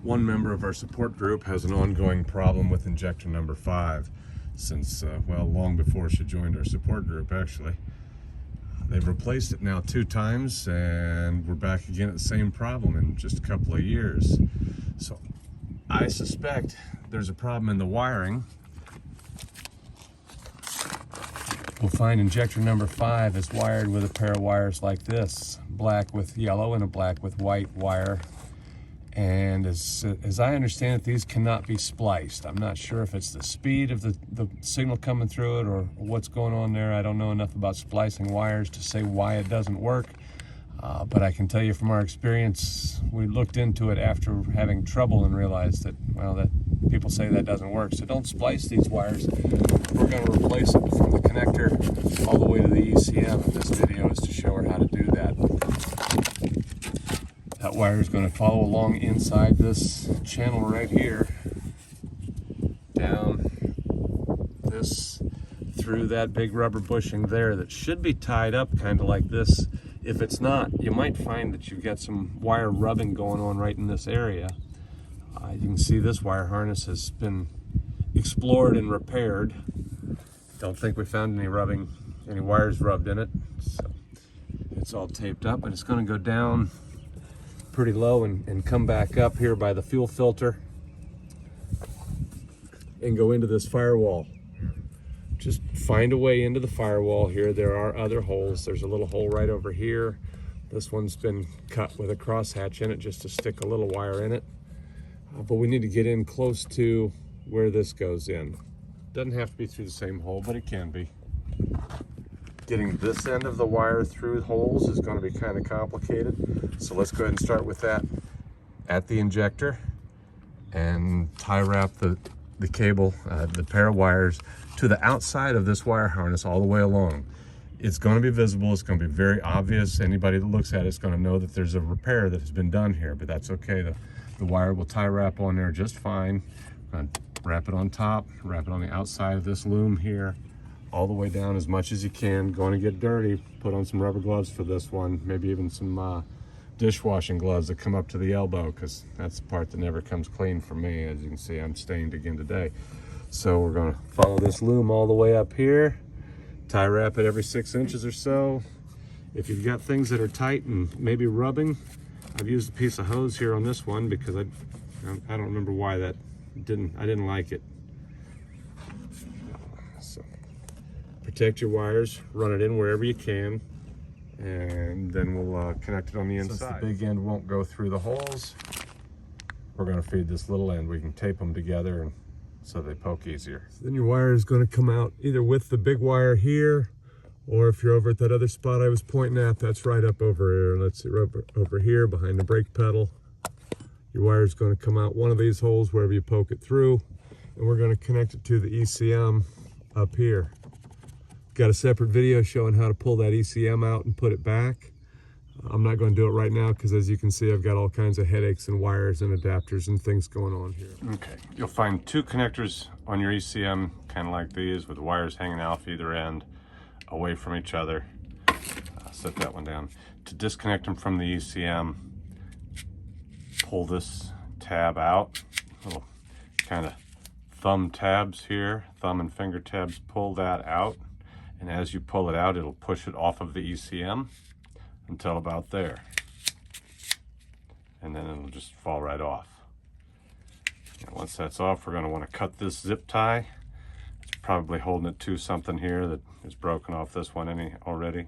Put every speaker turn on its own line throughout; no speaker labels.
One member of our support group has an ongoing problem with injector number 5 since, well, long before she joined our support group, actually. They've replaced it now 2 times, and we're back again at the same problem in just a couple of years. So I suspect there's a problem in the wiring. We'll find injector number 5 is wired with a pair of wires like this, black with yellow and a black with white wire. And as I understand it, these cannot be spliced. I'm not sure if it's the speed of the signal coming through it or what's going on there. I don't know enough about splicing wires to say why it doesn't work. But I can tell you from our experience, we looked into it after having trouble and realized that, well, that people say that doesn't work. So don't splice these wires. We're going to replace it from the connector all the way to the ECM, and this video is to show her how to do that. That wire is going to follow along inside this channel right here, down this, through that big rubber bushing there that should be tied up kind of like this. If it's not, you might find that you've got some wire rubbing going on right in this area. You can see this wire harness has been explored and repaired. Don't think we found any rubbing, any wires rubbed in it. So it's all taped up, and it's going to go down pretty low and come back up here by the fuel filter and go into this firewall. Just find a way into the firewall here. There are other holes. There's a little hole right over here. This one's been cut with a crosshatch in it just to stick a little wire in it. But we need to get in close to where this goes in. Doesn't have to be through the same hole, but it can be. Getting this end of the wire through holes is going to be kind of complicated. So let's go ahead and start with that at the injector and tie wrap the cable, the pair of wires to the outside of this wire harness all the way along. It's going to be visible. It's going to be very obvious. Anybody that looks at it is going to know that there's a repair that has been done here, but that's okay. The wire will tie wrap on there just fine. Wrap it on top, wrap it on the outside of this loom here, all the way down as much as you can. Going to get dirty, put on some rubber gloves for this one, maybe even some dishwashing gloves that come up to the elbow, because that's the part that never comes clean for me. As you can see, I'm stained again today. So we're going to follow this loom all the way up here, tie wrap it every 6 inches or so. If you've got things that are tight and maybe rubbing, I've used a piece of hose here on this one because I don't remember why that I didn't like it. So protect your wires, run it in wherever you can, and then we'll connect it on the inside. Since the big end won't go through the holes, we're going to feed this little end. We can tape them together and so they poke easier. So then your wire is going to come out either with the big wire here, or if you're over at that other spot I was pointing at, that's right up over here. Let's see, right over here behind the brake pedal. Your wire is going to come out one of these holes wherever you poke it through, and we're going to connect it to the ECM up here. Got a separate video showing how to pull that ECM out and put it back. I'm not going to do it right now because, as you can see, I've got all kinds of headaches and wires and adapters and things going on here. Okay, you'll find 2 connectors on your ECM, kind of like these, with the wires hanging off either end, away from each other. Set that one down. To disconnect them from the ECM, pull this tab out, little kind of thumb tabs here, thumb and finger tabs, pull that out, and as you pull it out, it'll push it off of the ECM until about there, and then it'll just fall right off. And once that's off, we're going to want to cut this zip tie. It's probably holding it to something here that is broken off this one already.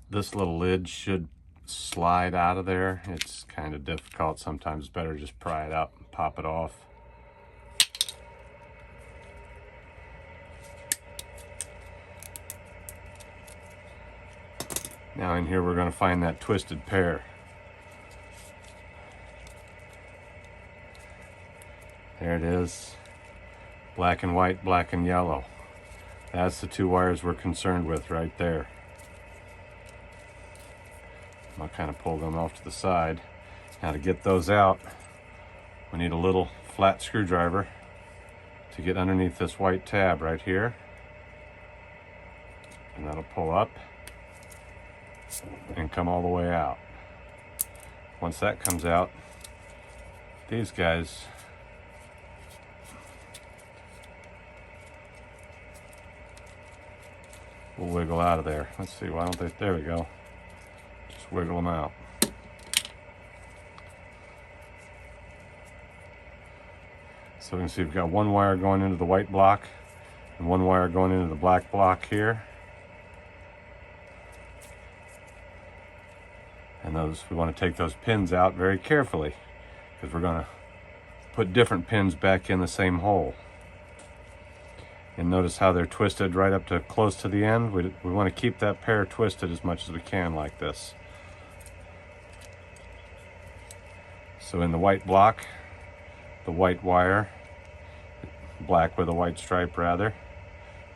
This little lid should slide out of there. It's kind of difficult. Sometimes it's better to just pry it out and pop it off. Now in here we're going to find that twisted pair. There it is. Black and white, black and yellow. That's the 2 wires we're concerned with right there. I'll kind of pull them off to the side. Now to get those out, we need a little flat screwdriver to get underneath this white tab right here. And that'll pull up and come all the way out. Once that comes out, these guys will wiggle out of there. Let's see, why don't they, there we go. Just wiggle them out. So we can see we've got one wire going into the white block and one wire going into the black block here. And those, we want to take those pins out very carefully because we're going to put different pins back in the same hole. And notice how they're twisted right up to close to the end. We want to keep that pair twisted as much as we can like this. So in the white block, the white wire, black with a white stripe rather,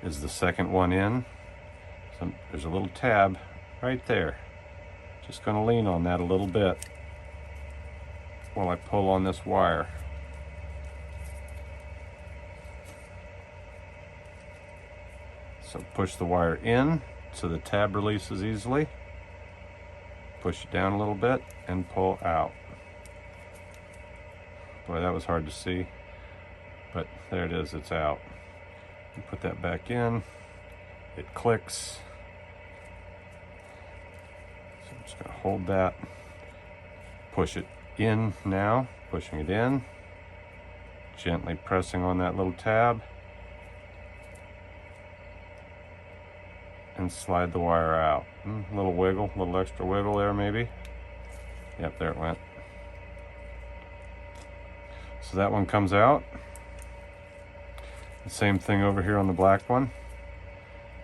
is the second one in. So there's a little tab right there. Just going to lean on that a little bit while I pull on this wire. So push the wire in so the tab releases easily. Push it down a little bit and pull out. Boy, that was hard to see, but there it is, it's out. You put that back in, it clicks. So I'm just going to hold that, push it in now, pushing it in, gently pressing on that little tab, and slide the wire out. A little wiggle, a little extra wiggle there maybe. Yep, there it went. So that one comes out. The same thing over here on the black one.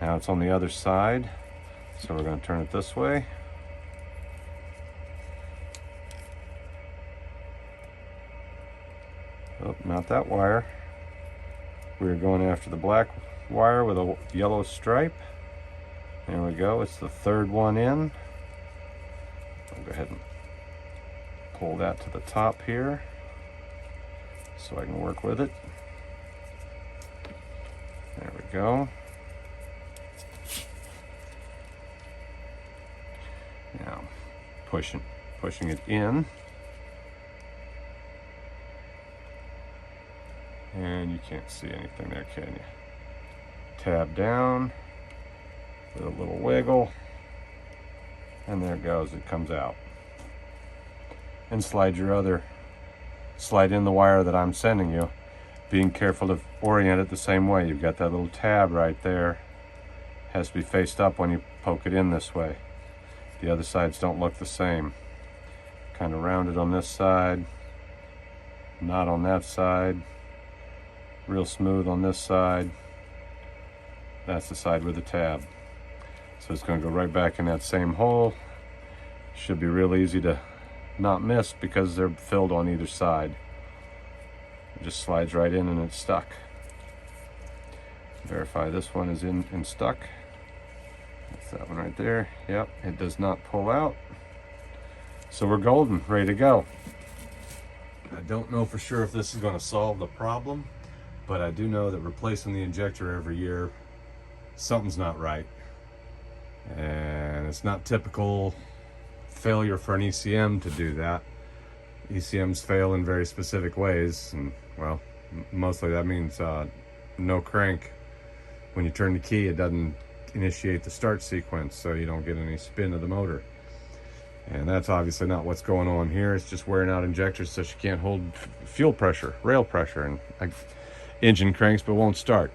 Now it's on the other side, so we're going to turn it this way. Oh, not that wire. We're going after the black wire with a yellow stripe. There we go, it's the third one in. I'll go ahead and pull that to the top here so I can work with it. There we go. Now, pushing it in. And you can't see anything there, can you? Tab down with a little wiggle. And there it goes, it comes out. And slide in the wire that I'm sending you, being careful to orient it the same way. You've got that little tab right there. Has to be faced up when you poke it in this way. The other sides don't look the same. Kind of rounded on this side, not on that side. Real smooth on this side. That's the side with the tab. So it's going to go right back in that same hole. Should be real easy to not miss because they're filled on either side. It just slides right in and it's stuck. Verify this one is in and stuck. That's that one right there. Yep, it does not pull out. So we're golden, ready to go. I don't know for sure if this is going to solve the problem, but I do know that replacing the injector every year, something's not right. And it's not typical failure for an ECM to do that. ECMs fail in very specific ways, and well, mostly that means no crank. When you turn the key, it doesn't initiate the start sequence, so you don't get any spin of the motor. And that's obviously not what's going on here. It's just wearing out injectors so she can't hold fuel pressure, rail pressure, and engine cranks but won't start.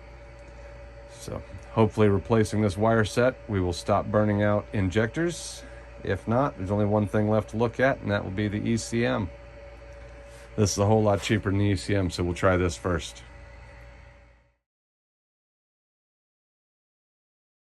So hopefully replacing this wire set, we will stop burning out injectors. If not, there's only one thing left to look at, and that will be the ECM. This is a whole lot cheaper than the ECM, so we'll try this first.